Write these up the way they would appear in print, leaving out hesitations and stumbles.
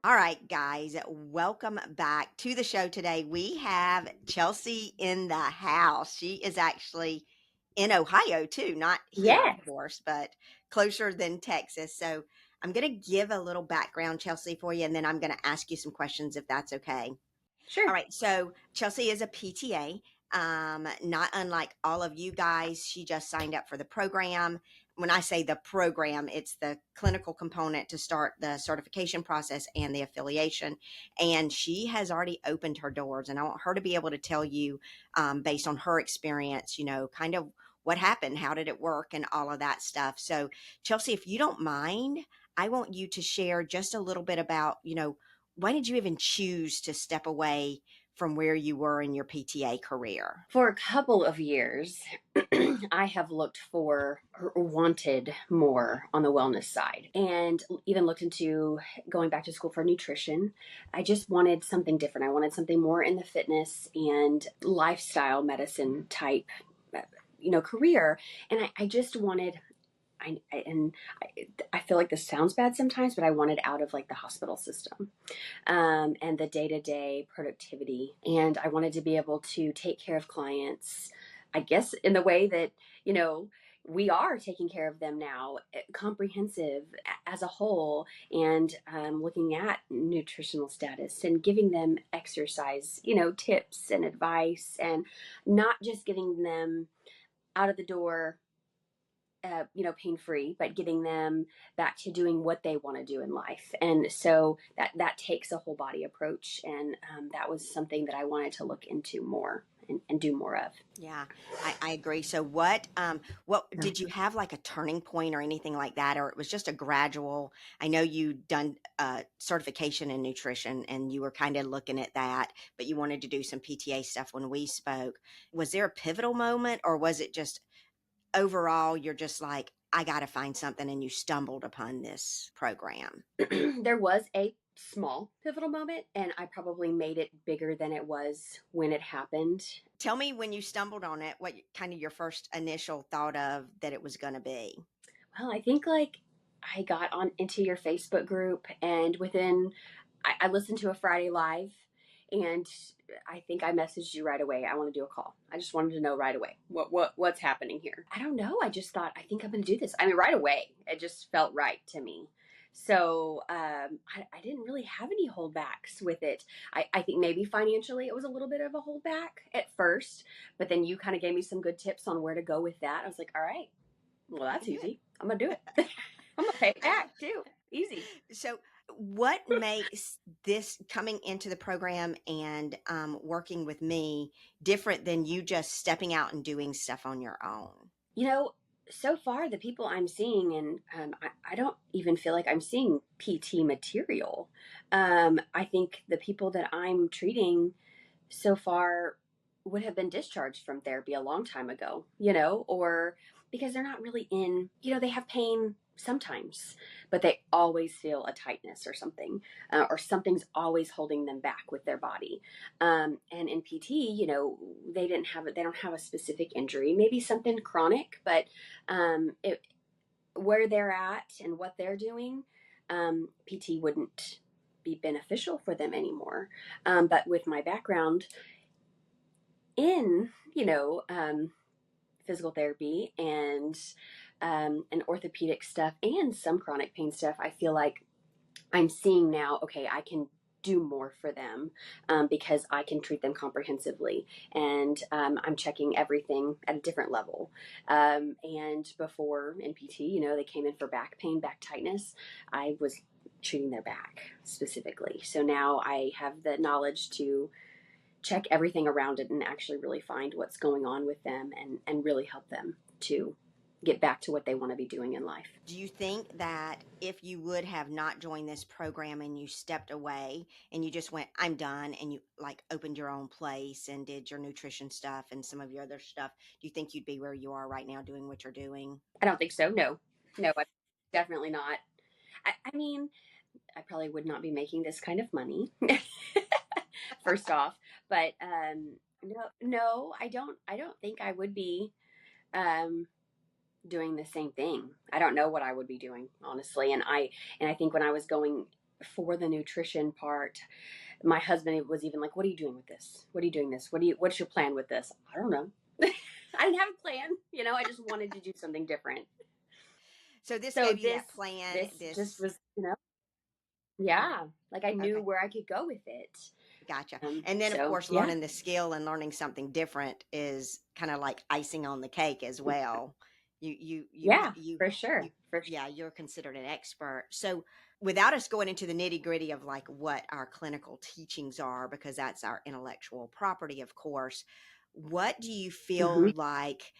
All right, guys, welcome back to the show today. We have Chelsea in the house. She is actually in Ohio too, not here, of Yes, course, but closer than Texas. So I'm going to give a little background, Chelsea, for you, and then I'm going to ask you some questions if that's okay. All sure. right, so Chelsea is a PTA. Not unlike all of you guys, she just signed up for the program. When I say the program, it's the clinical component to start the certification process and the affiliation. And she has already opened her doors, and I want her to be able to tell you, based on her experience, kind of what happened, how did it work, and all of that stuff. So, Chelsea, if you don't mind, I want you to share just a little bit about, why did you even choose to step away from where you were in your PTA career? For a couple of years, I have looked for or wanted more on the wellness side and even looked into going back to school for nutrition. I just wanted something different. I wanted something more in the fitness and lifestyle medicine type, uh, career. And I just wanted I feel like this sounds bad sometimes, but I wanted out of like the hospital system, and the day to day productivity. And I wanted to be able to take care of clients, I guess, in the way that, you know, we are taking care of them now, comprehensive as a whole, and looking at nutritional status and giving them exercise, tips and advice, and not just getting them out of the door pain free, but getting them back to doing what they want to do in life. And so that takes a whole body approach, and that was something that I wanted to look into more and do more of. Yeah, I agree. So what did you have like a turning point or anything like that, or it was just a gradual? I know you done certification in nutrition and you were kind of looking at that, but you wanted to do some PTA stuff when we spoke. Was there a pivotal moment, or was it just overall you're just like, I got to find something, and you stumbled upon this program? There was a small pivotal moment, and I probably made it bigger than it was when it happened. Tell me when you stumbled on it, what kind of your first initial thought of that it was going to be. Well, I think like I got on into your Facebook group, and within I listened to a Friday Live, and I think I messaged you right away. I want to do a call. I just wanted to know right away what's happening here. I don't know. I just thought I think I'm going to do this. I mean, right away, it just felt right to me. So I didn't really have any holdbacks with it. I think maybe financially it was a little bit of a holdback at first, but then you kind of gave me some good tips on where to go with that. I was like, all right, well, that's Good. easy. I'm going to do it. I'm going to pay it back too. Easy. So, what makes this coming into the program and working with me different than you just stepping out and doing stuff on your own? You know, so far the people I'm seeing, and I don't even feel like I'm seeing PT material. I think the people that I'm treating so far would have been discharged from therapy a long time ago, or because they're not really in, they have pain sometimes, but they always feel a tightness or something, or something's always holding them back with their body. And in PT, they don't have a specific injury, maybe something chronic, but where they're at and what they're doing, PT wouldn't be beneficial for them anymore. But with my background in physical therapy and orthopedic stuff and some chronic pain stuff, I feel like I'm seeing now, okay, I can do more for them, because I can treat them comprehensively, and I'm checking everything at a different level. And before in PT, they came in for back pain, back tightness. I was treating their back specifically. So now I have the knowledge to check everything around it and actually really find what's going on with them, and really help them to get back to what they want to be doing in life. Do you think that if you would have not joined this program and you stepped away and you just went, I'm done, and you like opened your own place and did your nutrition stuff and some of your other stuff, do you think you'd be where you are right now doing what you're doing? I don't think so. No, no, definitely not. I mean, I probably would not be making this kind of money, first off, but no, no, I don't think I would be um, doing the same thing. I don't know what I would be doing, honestly. And I think when I was going for the nutrition part, my husband was even like, "What are you doing with this? What are you doing this? What's your plan with this?" I don't know. I didn't have a plan. I just wanted to do something different. So this So gave you that plan. this just This was, yeah, like I knew okay. where I could go with it. Gotcha. And then, of So course, yeah. learning the skill and learning something different is kind of like icing on the cake as well. Yeah, You, for sure. you, yeah, you're considered an expert. So, without us going into the nitty gritty of like what our clinical teachings are, because that's our intellectual property, of course, what do you feel Hmm. like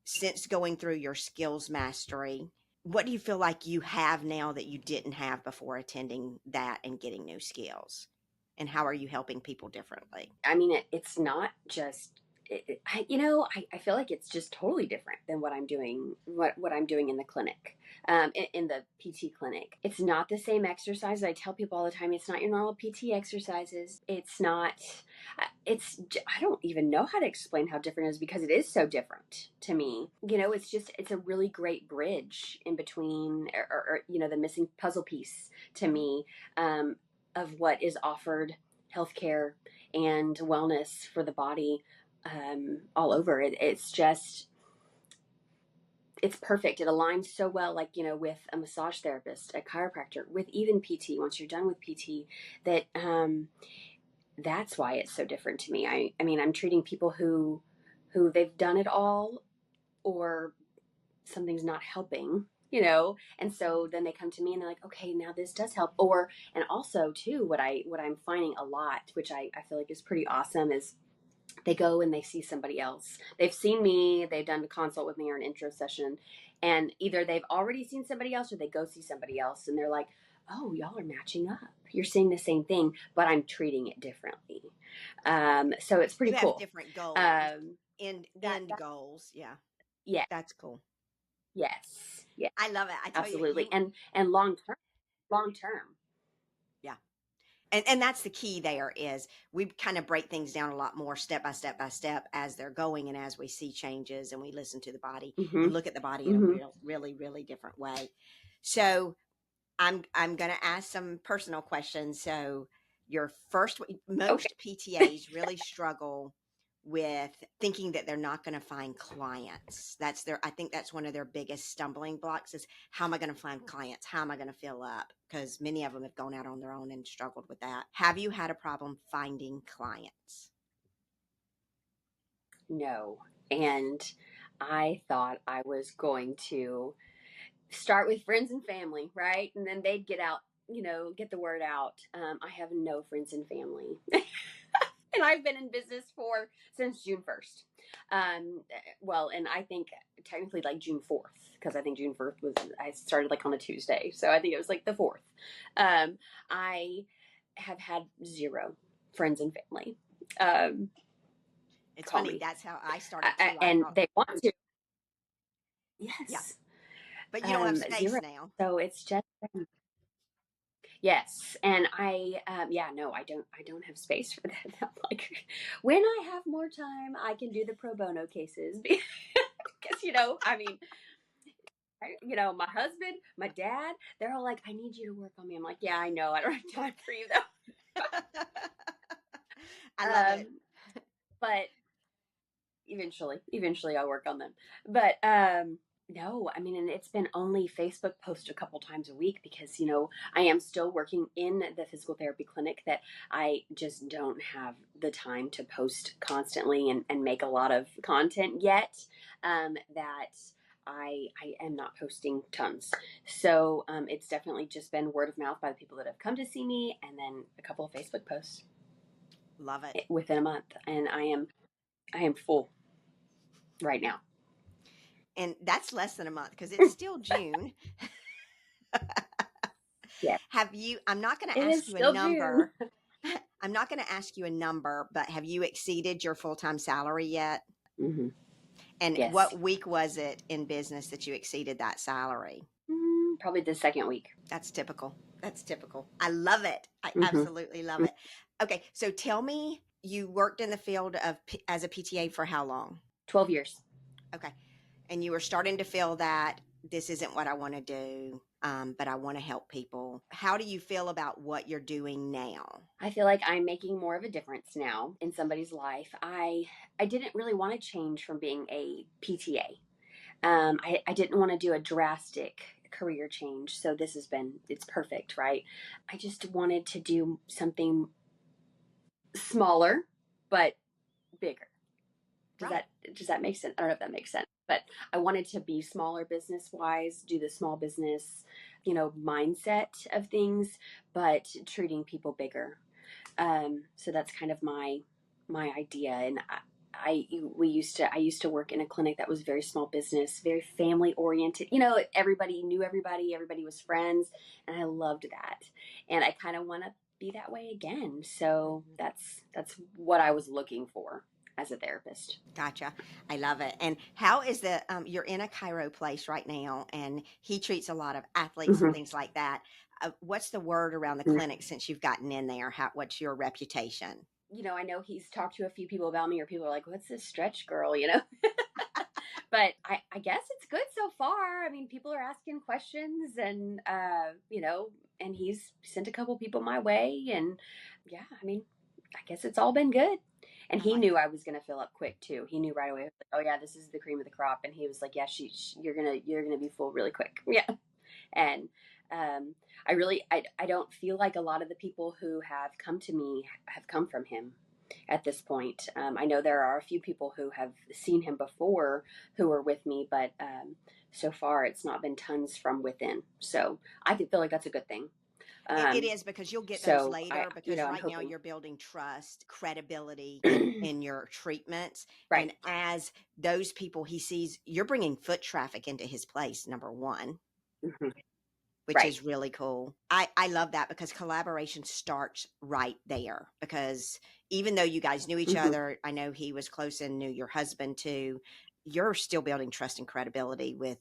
since going through your skills mastery? What do you feel like you have now that you didn't have before attending that and getting new skills? And how are you helping people differently? I mean, it's not just. I feel like it's just totally different than what I'm doing. What I'm doing in the clinic, in the PT clinic. It's not the same exercise. I tell people all the time, it's not your normal PT exercises. It's not. I don't even know how to explain how different it is because it is so different to me. It's a really great bridge in between, or the missing puzzle piece to me, of what is offered healthcare and wellness for the body, all over it. It's perfect. It aligns so well, like, with a massage therapist, a chiropractor, with even PT. Once you're done with PT, that that's why it's so different to me. I mean, I'm treating people who they've done it all, or something's not helping, and so then they come to me and they're like, okay, now this does help. And also too, what I'm finding a lot, which I feel like is pretty awesome, is they go and they see somebody else. They've seen me, they've done a consult with me or an intro session, and either they've already seen somebody else or they go see somebody else and they're like, oh, y'all are matching up. You're seeing the same thing, but I'm treating it differently. So it's pretty You have cool. different goals, Um, end goals. Yeah, yeah, that's cool. yes, yeah, I love it. I tell you, absolutely. And long term. yeah. And that's the key there is we kind of break things down a lot more step by step by step as they're going and as we see changes and we listen to the body Mm-hmm. and look at the body in a Mm-hmm. really, really different way. So I'm going to ask some personal questions. So your first, Okay. most PTAs really struggle with thinking that they're not going to find clients. I think that's one of their biggest stumbling blocks is how am I going to find clients? How am I going to fill up? Because many of them have gone out on their own and struggled with that. Have you had a problem finding clients? No. And I thought I was going to start with friends and family, right? And then they'd get out, get the word out. I have no friends and family. And I've been in business for since June 1st. Well, and I think technically like June 4th, because I think June 4th I started like on a Tuesday. So I think it was like the 4th. I have had zero friends and family. Um, It's Call funny. me. That's how I started too. I And thought, they want to. yeah, Yes. but you don't have space Zero. now. So it's just, yes. And yeah, no, I don't have space for that. I'm like, when I have more time, I can do the pro bono cases. Because, I mean, my husband, my dad, they're all like, I need you to work on me. I'm like, yeah, I know. I don't have time for you though. I love it. But eventually I'll work on them. But no, I mean, and it's been only Facebook post a couple times a week because I am still working in the physical therapy clinic, that I just don't have the time to post constantly and make a lot of content yet, that I am not posting tons. So it's definitely just been word of mouth by the people that have come to see me, and then a couple of Facebook posts Love it. within a month, and I am full right now. And that's less than a month because it's still June. Yeah, Have you I'm not gonna it is ask you a still June. number. I'm not gonna ask you a number, but have you exceeded your full-time salary yet? Hmm. And Yes. what week was it in business that you exceeded that salary? Probably the second week. That's typical. That's typical. I love it. I Hmm. absolutely love it. Okay, so tell me, you worked in the field of as a PTA for how long? 12 years. Okay. And you were starting to feel that this isn't what I want to do, but I want to help people feel? How do you feel about what you're doing now? I feel like I'm making more of a difference now in somebody's life. I didn't really want to change from being a PTA. I didn't want to do a drastic career change, so this has been it's perfect, right? I just wanted to do something smaller but bigger. Does Right. that does that make sense? I don't know if that makes sense, but I wanted to be smaller business wise, do the small business, mindset of things, but treating people bigger. So that's kind of my idea. And I used to work in a clinic that was very small business, very family oriented. Everybody knew everybody, everybody was friends, and I loved that. And I kind of want to be that way again. So Mhm. that's what I was looking for as a therapist. Gotcha. I love it. And how is you're in a chiro place right now, and he treats a lot of athletes and Hmm. things like that. What's the word around the clinic since you've gotten in there? What's your reputation? I know he's talked to a few people about me, or people are like, "What's this stretch girl?" But I guess it's good so far. I mean, people are asking questions, and and he's sent a couple people my way, and yeah, I mean, I guess it's all been good. And I he like knew I was going to fill up quick too. He knew right away. Like, oh yeah, this is the cream of the crop. And he was like, yeah, you're gonna be full really quick. Yeah. And I don't feel like a lot of the people who have come to me have come from him at this point. I know there are a few people who have seen him before who were with me, but so far it's not been tons from within. So I feel like that's a good thing. it Um, is, because you'll get those so I, later, because I'm right now hoping. you're building trust, credibility in your treatments. Right. And as those people he sees, you're bringing foot traffic into his place, number one, Hmm. which Right. is really cool. I love that, because collaboration starts right there. Because even though you guys knew each Hmm. other, I know he was close and knew your husband too, you're still building trust and credibility with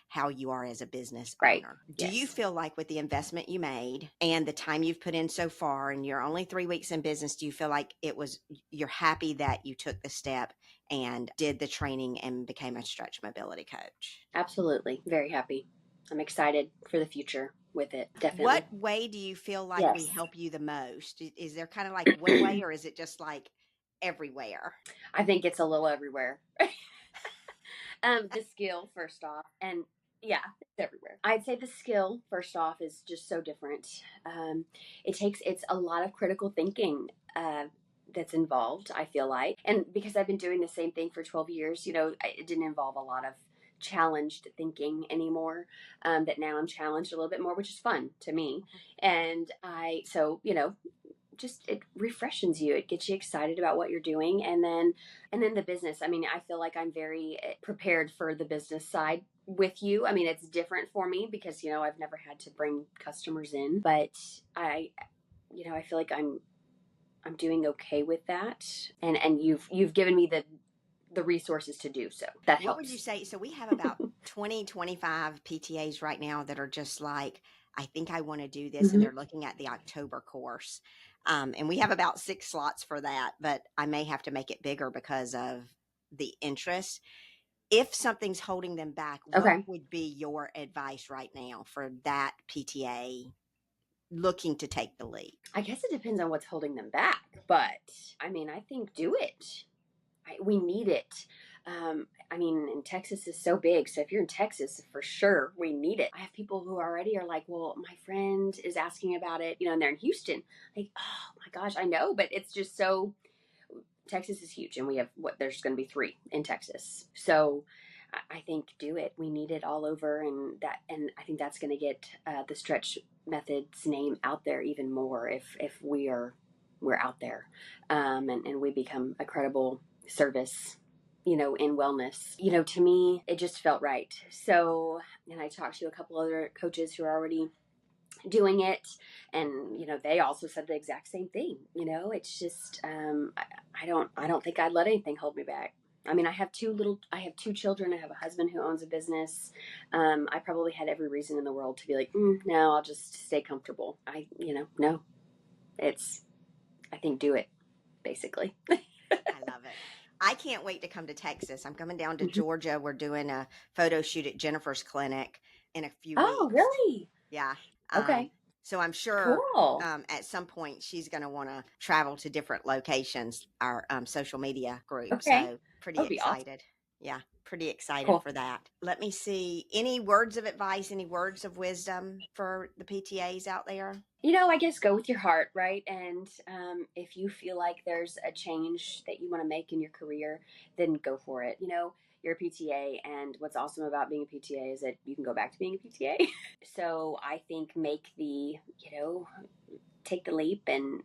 how you are as a business Right. owner. Do you Yes. feel like, with the investment you made and the time you've put in so far, and you're only 3 weeks in business, do you feel like you're happy that you took the step and did the training and became a stretch mobility coach? Absolutely. Very happy. I'm excited for the future with it. What Definitely. way do you feel like we Yes. help you the most? Is there kind of like one way, or is it just like everywhere? I think it's a little everywhere. The skill first off, and yeah, it's everywhere. I'd say the skill first off is just so different. It's a lot of critical thinking that's involved. I feel like, and because I've been doing the same thing for 12 years, it didn't involve a lot of challenged thinking anymore. That now I'm challenged a little bit more, which is fun to me. And just it refreshes you, it gets you excited about what you're doing. And then the business, I mean, I feel like I'm very prepared for the business side with you. I mean, it's different for me because I've never had to bring customers in, but I feel like I'm doing okay with that. And you've given me the resources to do so. That What would you helps. say? So we have about 20, 25 PTAs right now that are just like, I think I want to do this. And Hmm. they're looking at the October course. And we have about 6 slots for that, but I may have to make it bigger because of the interest. If something's holding them back, what Okay. would be your advice right now for that PTA looking to take the leap? I guess it depends on what's holding them back, but I mean, I think do it. We need it. I mean, in Texas is so big. So if you're in Texas, for sure, we need it. I have people who already are like, well, my friend is asking about it, and they're in Houston. Like, oh my gosh, I know, but it's just so. Texas is huge, and we have there's going to be 3 in Texas. So I think do it. We need it all over, and I think that's going to get the stretch methods name out there even more if we're out there, and we become a credible service, in wellness. To me, it just felt right. So, and I talked to a couple other coaches who are already doing it, and they also said the exact same thing. It's just I don't think I'd let anything hold me back. I mean, I have 2 children, I have a husband who owns a business. I probably had every reason in the world to be like, no, I'll just stay comfortable. No, it's I think do it, basically. I love it. I can't wait to come to Texas. I'm coming down to Mhm. Georgia. We're doing a photo shoot at Jennifer's clinic in a few Oh, weeks. really? Yeah. Okay. So I'm sure Cool. at some point she's going to want to travel to different locations, our social media group. Okay. So That pretty would be awesome. excited. Yeah, pretty excited Cool. for that. Let me see. Any words of advice, any words of wisdom for the PTAs out there? I guess go with your heart, right? And if you feel like there's a change that you want to make in your career, then go for it. You're a PTA, and what's awesome about being a PTA is that you can go back to being a PTA. So I think take the leap, and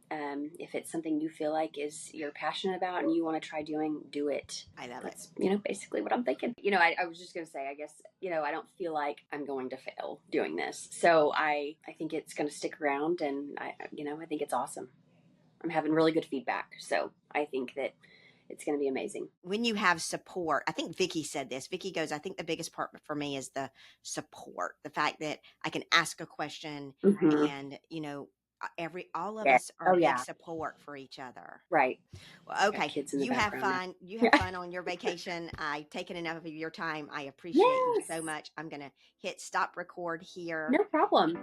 if it's something you feel like is you're passionate about and you want to try doing, do it. I love it. That's basically what I'm thinking. I was just gonna say, I guess, I don't feel like I'm going to fail doing this, so I think it's gonna stick around, and I think it's awesome. I'm having really good feedback, so I think that it's going to be amazing. When you have support, I think Vicky said this. Vicky goes, I think the biggest part for me is the support, the fact that I can ask a question Mm-hmm. and, all of Yeah. us are a Oh big yeah. support for each other. Right. Well, Got okay. kids in the You have background there. fun. You have Yeah. fun on your vacation. I've taken enough of your time. I appreciate you so Yes. much. I'm going to hit stop record here. No problem.